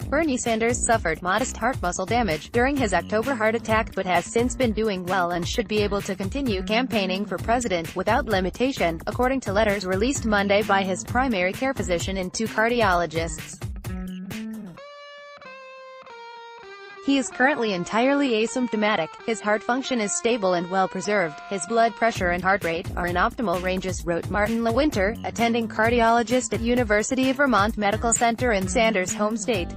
Bernie Sanders suffered modest heart muscle damage during his October heart attack but has since been doing well and should be able to continue campaigning for president without limitation, according to letters released Monday by his primary care physician and 2 cardiologists. He is currently entirely asymptomatic, his heart function is stable and well preserved, his blood pressure and heart rate are in optimal ranges, wrote Martin Lewinter, attending cardiologist at University of Vermont Medical Center in Sanders' home state.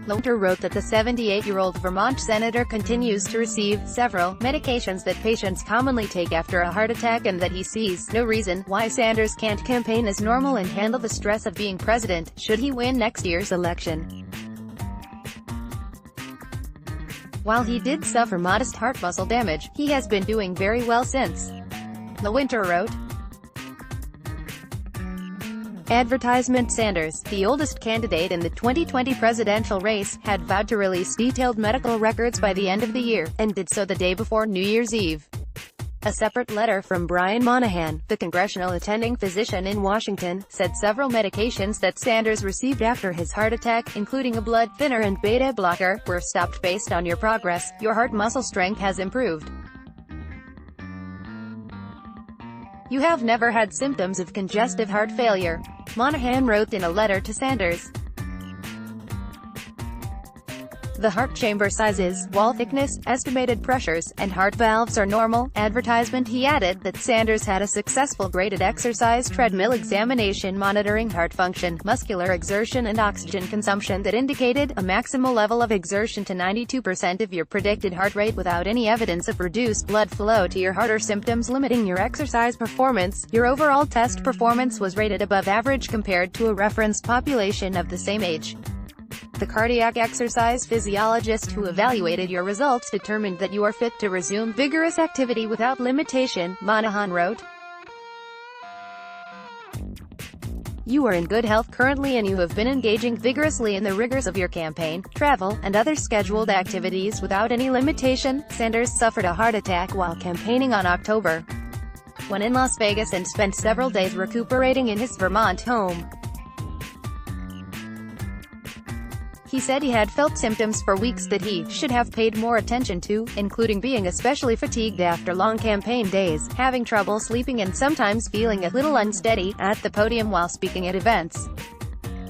Lewinter wrote that the 78-year-old Vermont senator continues to receive several medications that patients commonly take after a heart attack and that he sees no reason why Sanders can't campaign as normal and handle the stress of being president, should he win next year's election. While he did suffer modest heart muscle damage, he has been doing very well since. Lewinter wrote. Advertisement. Sanders, the oldest candidate in the 2020 presidential race, had vowed to release detailed medical records by the end of the year, and did so the day before New Year's Eve. A separate letter from Brian Monahan, the congressional attending physician in Washington, said several medications that Sanders received after his heart attack, including a blood thinner and beta blocker, were stopped based on your progress. Your heart muscle strength has improved. You have never had symptoms of congestive heart failure, Monahan wrote in a letter to Sanders. The heart chamber sizes, wall thickness, estimated pressures, and heart valves are normal. Advertisement. He added that Sanders had a successful graded exercise treadmill examination monitoring heart function, muscular exertion and oxygen consumption that indicated a maximal level of exertion to 92% of your predicted heart rate without any evidence of reduced blood flow to your heart or symptoms limiting your exercise performance. Your overall test performance was rated above average compared to a reference population of the same age. The cardiac exercise physiologist who evaluated your results determined that you are fit to resume vigorous activity without limitation, Monahan wrote. You are in good health currently and you have been engaging vigorously in the rigors of your campaign, travel, and other scheduled activities without any limitation. Sanders suffered a heart attack while campaigning on October, when in Las Vegas, and spent several days recuperating in his Vermont home. He said he had felt symptoms for weeks that he should have paid more attention to, including being especially fatigued after long campaign days, having trouble sleeping and sometimes feeling a little unsteady at the podium while speaking at events.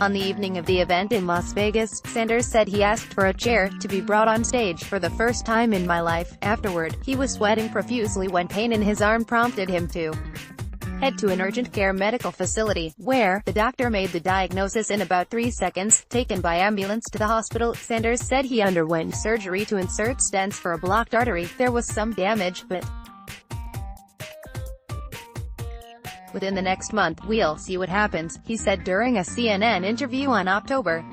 On the evening of the event in Las Vegas, Sanders said he asked for a chair to be brought on stage for the first time in my life. Afterward, he was sweating profusely when pain in his arm prompted him to head to an urgent care medical facility, where the doctor made the diagnosis in about 3 seconds. Taken by ambulance to the hospital, Sanders said he underwent surgery to insert stents for a blocked artery. There was some damage, but within the next month, we'll see what happens, he said during a CNN interview on October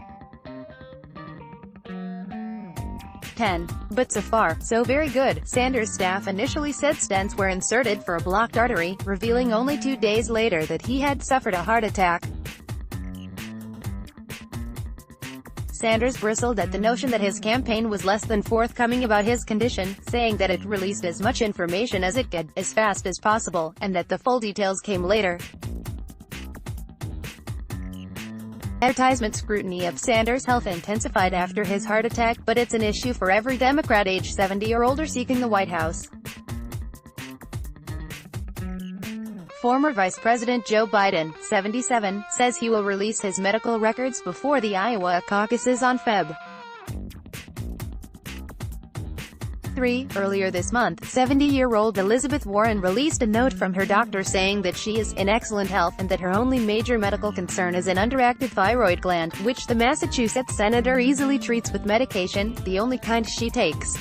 10. But so far, so very good. Sanders' staff initially said stents were inserted for a blocked artery, revealing only 2 days later that he had suffered a heart attack. Sanders bristled at the notion that his campaign was less than forthcoming about his condition, saying that it released as much information as it could, as fast as possible, and that the full details came later. Advertisement scrutiny of Sanders' health intensified after his heart attack, but it's an issue for every Democrat age 70 or older seeking the White House. Former Vice President Joe Biden, 77, says he will release his medical records before the Iowa caucuses on Feb. 3. Earlier this month, 70-year-old Elizabeth Warren released a note from her doctor saying that she is in excellent health and that her only major medical concern is an underactive thyroid gland, which the Massachusetts senator easily treats with medication, the only kind she takes.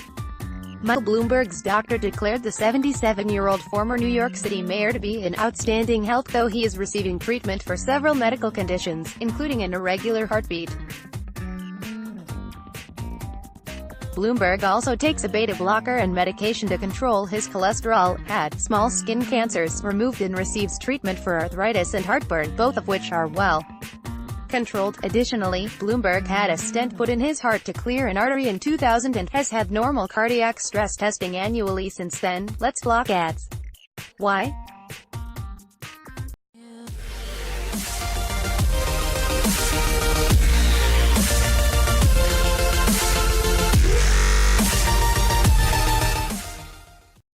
Michael Bloomberg's doctor declared the 77-year-old former New York City mayor to be in outstanding health, though he is receiving treatment for several medical conditions, including an irregular heartbeat. Bloomberg also takes a beta blocker and medication to control his cholesterol, had small skin cancers removed and receives treatment for arthritis and heartburn, both of which are well controlled. Additionally, Bloomberg had a stent put in his heart to clear an artery in 2000 and has had normal cardiac stress testing annually since then. Let's block ads. Why?